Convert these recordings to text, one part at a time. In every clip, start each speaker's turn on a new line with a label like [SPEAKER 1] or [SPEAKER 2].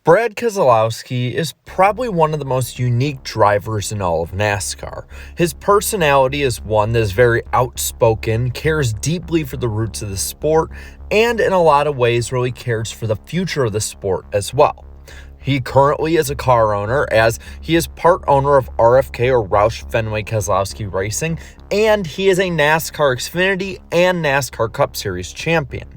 [SPEAKER 1] Brad Keselowski is probably one of the most unique drivers in all of NASCAR. His personality is one that is very outspoken, cares deeply for the roots of the sport, and in a lot of ways really cares for the future of the sport as well. He currently is a car owner, as he is part owner of RFK or Roush Fenway Keselowski Racing, and he is a NASCAR Xfinity and NASCAR Cup Series champion.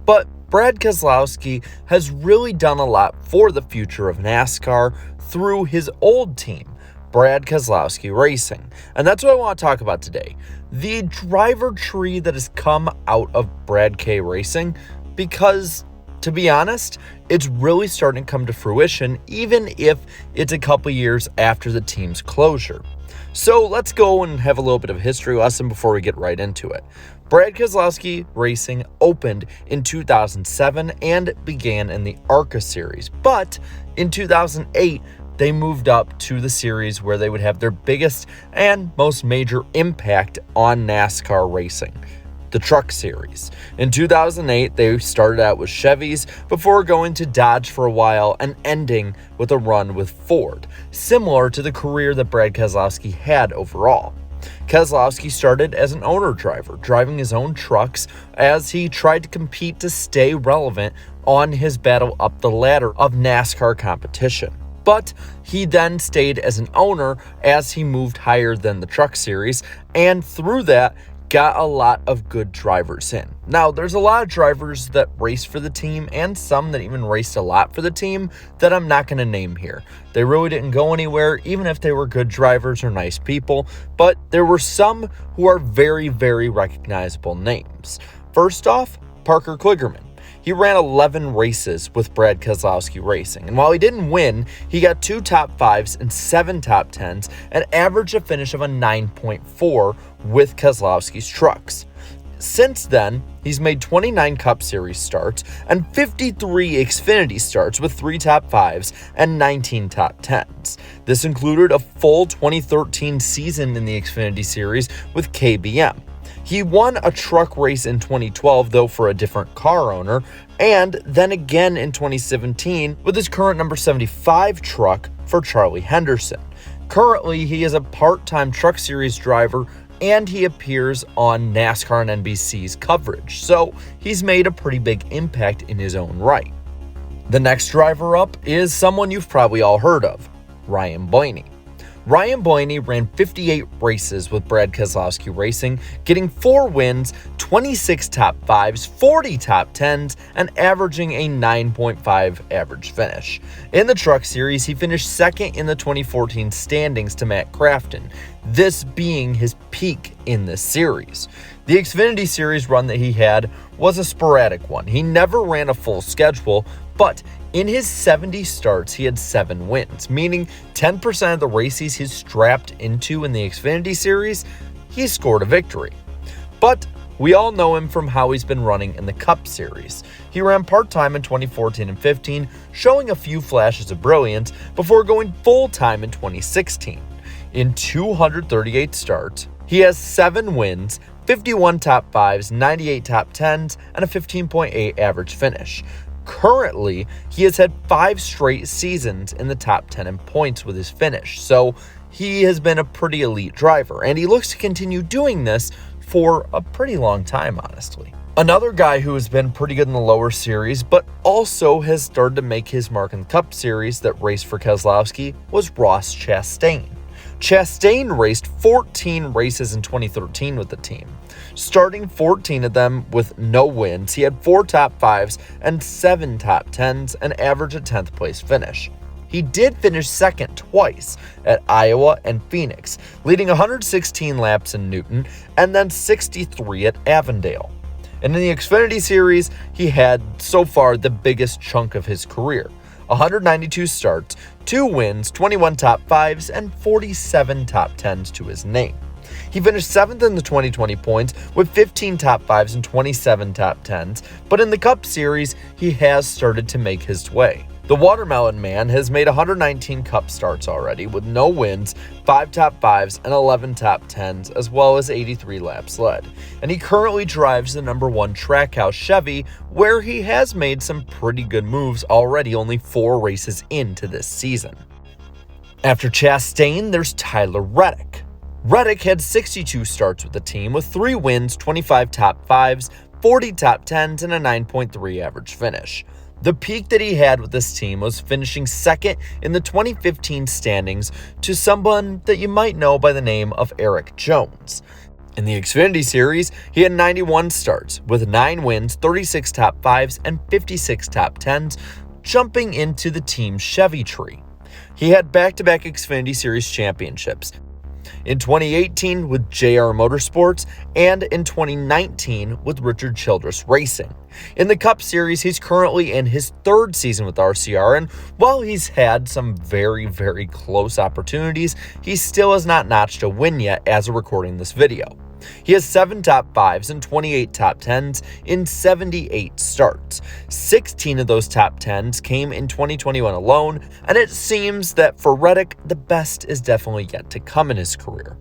[SPEAKER 1] But Brad Keselowski has really done a lot for the future of NASCAR through his old team, Brad Keselowski Racing. And that's what I want to talk about today. The driver tree that has come out of Brad K Racing, because to be honest, it's really starting to come to fruition, even if it's a couple years after the team's closure. So let's go and have a little bit of a history lesson before we get right into it. Brad Keselowski Racing opened in 2007 and began in the ARCA series, but in 2008, they moved up to the series where they would have their biggest and most major impact on NASCAR racing, the Truck Series. In 2008, they started out with Chevys before going to Dodge for a while and ending with a run with Ford, similar to the career that Brad Keselowski had overall. Keselowski started as an owner driver, driving his own trucks as he tried to compete to stay relevant on his battle up the ladder of NASCAR competition. But he then stayed as an owner as he moved higher than the Truck Series, and through that, got a lot of good drivers in. Now, there's a lot of drivers that race for the team and some that even raced a lot for the team that I'm not going to name here. They really didn't go anywhere, even if they were good drivers or nice people, but there were some who are very, very recognizable names. First off, Parker Kligerman. He ran 11 races with Brad Keselowski Racing, and while he didn't win, he got 2 top 5s and 7 top 10s and averaged a finish of a 9.4 with Keselowski's trucks. Since then, he's made 29 Cup Series starts and 53 Xfinity starts with 3 top 5s and 19 top 10s. This included a full 2013 season in the Xfinity Series with KBM. He won a truck race in 2012, though for a different car owner, and then again in 2017 with his current number 75 truck for Charlie Henderson. Currently, he is a part-time Truck Series driver, and he appears on NASCAR and NBC's coverage, so he's made a pretty big impact in his own right. The next driver up is someone you've probably all heard of, Ryan Blaney. Ryan Blaney ran 58 races with Brad Keselowski Racing, getting 4 wins, 26 top 5s, 40 top 10s, and averaging a 9.5 average finish. In the Truck Series, he finished second in the 2014 standings to Matt Crafton, this being his peak in this series. The Xfinity Series run that he had was a sporadic one. He never ran a full schedule, but in his 70 starts, he had 7 wins, meaning 10% of the races he's strapped into in the Xfinity Series, he scored a victory. But we all know him from how he's been running in the Cup Series. He ran part-time in 2014 and 15, showing a few flashes of brilliance before going full-time in 2016. In 238 starts, he has 7 wins, 51 top 5s, 98 top 10s, and a 15.8 average finish. Currently, he has had 5 straight seasons in the top 10 in points with his finish, so he has been a pretty elite driver, and he looks to continue doing this for a pretty long time, honestly. Another guy who has been pretty good in the lower series, but also has started to make his mark in the Cup Series that raced for Keselowski, was Ross Chastain. Chastain raced 14 races in 2013 with the team. Starting 14 of them with no wins, he had 4 top 5s and 7 top 10s and averaged a 10th place finish. He did finish second twice at Iowa and Phoenix, leading 116 laps in Newton and then 63 at Avondale. And in the Xfinity Series, he had so far the biggest chunk of his career. 192 starts, 2 wins, 21 top 5s, and 47 top 10s to his name. He finished 7th in the 2020 points with 15 top 5s and 27 top 10s, but in the Cup Series, he has started to make his way. The Watermelon Man has made 119 Cup starts already with no wins, 5 top 5s, and 11 top 10s, as well as 83 laps led. And he currently drives the #1 Trackhouse Chevy, where he has made some pretty good moves already, only 4 races into this season. After Chastain, there's Tyler Reddick. Reddick had 62 starts with the team with 3 wins, 25 top 5s, 40 top 10s, and a 9.3 average finish. The peak that he had with this team was finishing second in the 2015 standings to someone that you might know by the name of Eric Jones. In the Xfinity Series, he had 91 starts with 9 wins, 36 top 5s, and 56 top 10s, jumping into the team's Chevy tree. He had back-to-back Xfinity Series championships in 2018 with JR Motorsports and in 2019 with Richard Childress Racing. In the Cup Series, he's currently in his 3rd season with RCR, and while he's had some very, very close opportunities, he still has not notched a win yet as of recording this video. He has 7 top 5s and 28 top 10s in 78 starts. 16 of those top 10s came in 2021 alone, and it seems that for Reddick, the best is definitely yet to come in his career.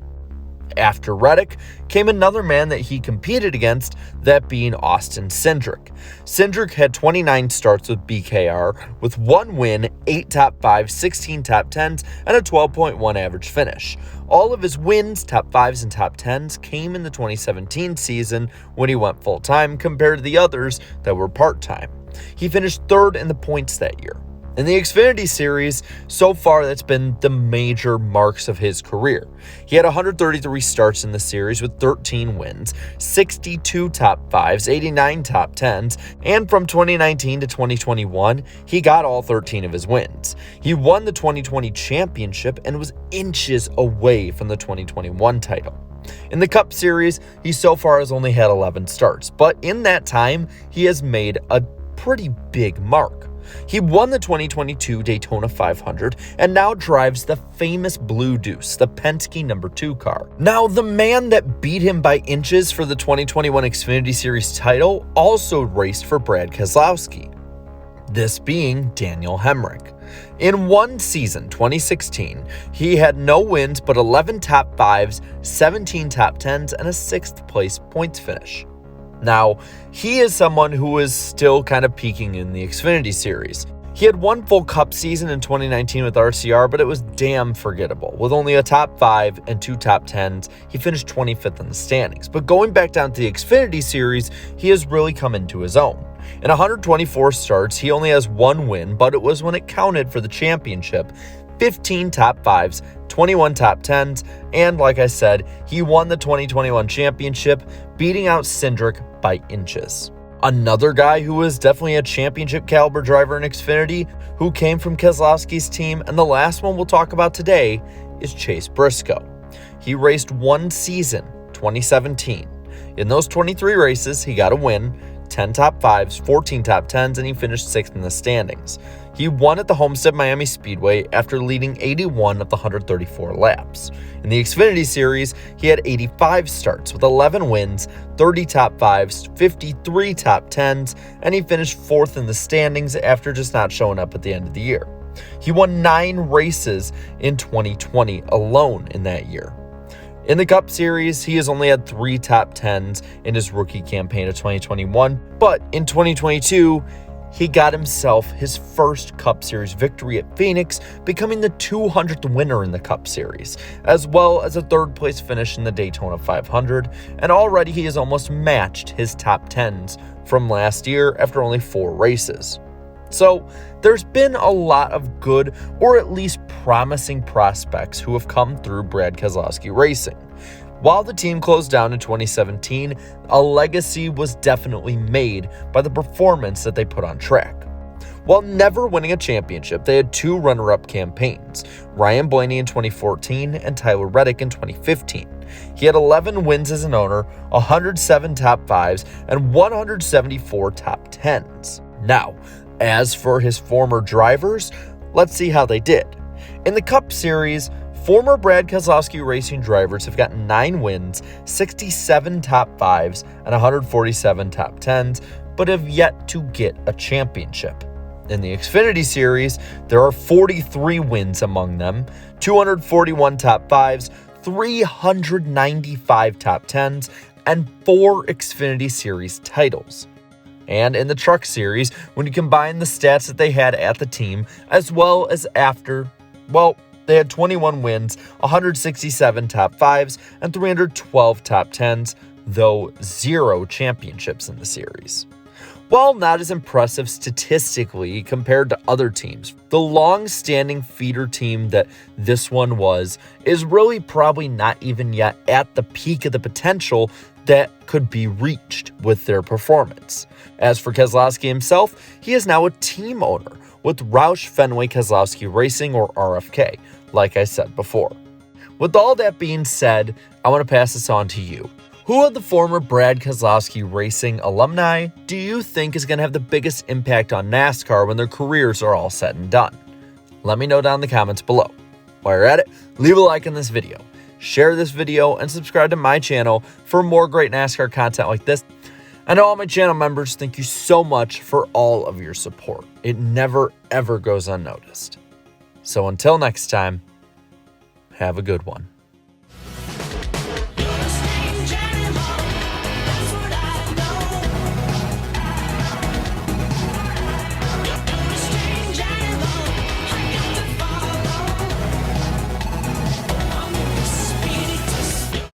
[SPEAKER 1] After Reddick came another man that he competed against, that being Austin Cindric. Cindric had 29 starts with BKR with 1 win, 8 top 5s, 16 top 10s, and a 12.1 average finish. All of his wins, top 5s, and top 10s came in the 2017 season when he went full-time compared to the others that were part-time. He finished 3rd in the points that year. In the Xfinity Series, so far that's been the major marks of his career. He had 133 starts in the series with 13 wins, 62 top 5s, 89 top 10s, and from 2019 to 2021, he got all 13 of his wins. He won the 2020 championship and was inches away from the 2021 title. In the Cup Series, he so far has only had 11 starts, but in that time, he has made a pretty big mark. He won the 2022 Daytona 500 and now drives the famous Blue Deuce, the Penske #2 car. Now, the man that beat him by inches for the 2021 Xfinity Series title also raced for Brad Keselowski, this being Daniel Hemrick. In one season, 2016, he had no wins but 11 top 5s, 17 top 10s, and a 6th place points finish. Now, he is someone who is still kind of peaking in the Xfinity Series. He had 1 full Cup season in 2019 with RCR, but it was damn forgettable. With only a top 5 and 2 top 10s, he finished 25th in the standings. But going back down to the Xfinity Series, he has really come into his own. In 124 starts, he only has 1 win, but it was when it counted for the championship. 15 top 5s, 21 top 10s, and like I said, he won the 2021 championship, beating out Cindric by inches. Another guy who is definitely a championship caliber driver in Xfinity, who came from Keselowski's team, and the last one we'll talk about today is Chase Briscoe. He raced 1 season, 2017. In those 23 races, he got a win, 10 top 5s, 14 top 10s, and he finished 6th in the standings. He won at the Homestead Miami Speedway after leading 81 of the 134 laps. In the Xfinity Series, he had 85 starts with 11 wins, 30 top 5s, 53 top 10s, and he finished 4th in the standings after just not showing up at the end of the year. He won 9 races in 2020 alone in that year. In the Cup Series, he has only had 3 top 10s in his rookie campaign of 2021, but in 2022, he got himself his first Cup Series victory at Phoenix, becoming the 200th winner in the Cup Series, as well as a 3rd place finish in the Daytona 500, and already he has almost matched his top 10s from last year after only 4 races. So there's been a lot of good, or at least promising prospects who have come through Brad Keselowski Racing. While the team closed down in 2017, a legacy was definitely made by the performance that they put on track. While never winning a championship, they had 2 runner-up campaigns, Ryan Blaney in 2014 and Tyler Reddick in 2015. He had 11 wins as an owner, 107 top 5s, and 174 top 10s. Now, as for his former drivers, let's see how they did. In the Cup Series, former Brad Keselowski Racing drivers have gotten 9 wins, 67 top 5s, and 147 top 10s, but have yet to get a championship. In the Xfinity Series, there are 43 wins among them, 241 top 5s, 395 top 10s, and 4 Xfinity Series titles. And in the Truck Series, when you combine the stats that they had at the team, as well as after, well, they had 21 wins, 167 top 5s, and 312 top 10s, though 0 championships in the series. While not as impressive statistically compared to other teams, the long-standing feeder team that this one was is really probably not even yet at the peak of the potential that could be reached with their performance. As for Keselowski himself, he is now a team owner with Roush Fenway Keselowski Racing, or RFK, like I said before. With all that being said, I want to pass this on to you. Who of the former Brad Keselowski Racing alumni do you think is going to have the biggest impact on NASCAR when their careers are all said and done? Let me know down in the comments below. While you're at it, leave a like on this video, share this video, and subscribe to my channel for more great NASCAR content like this. And to all my channel members, thank you so much for all of your support. It never, ever goes unnoticed. So until next time, have a good one.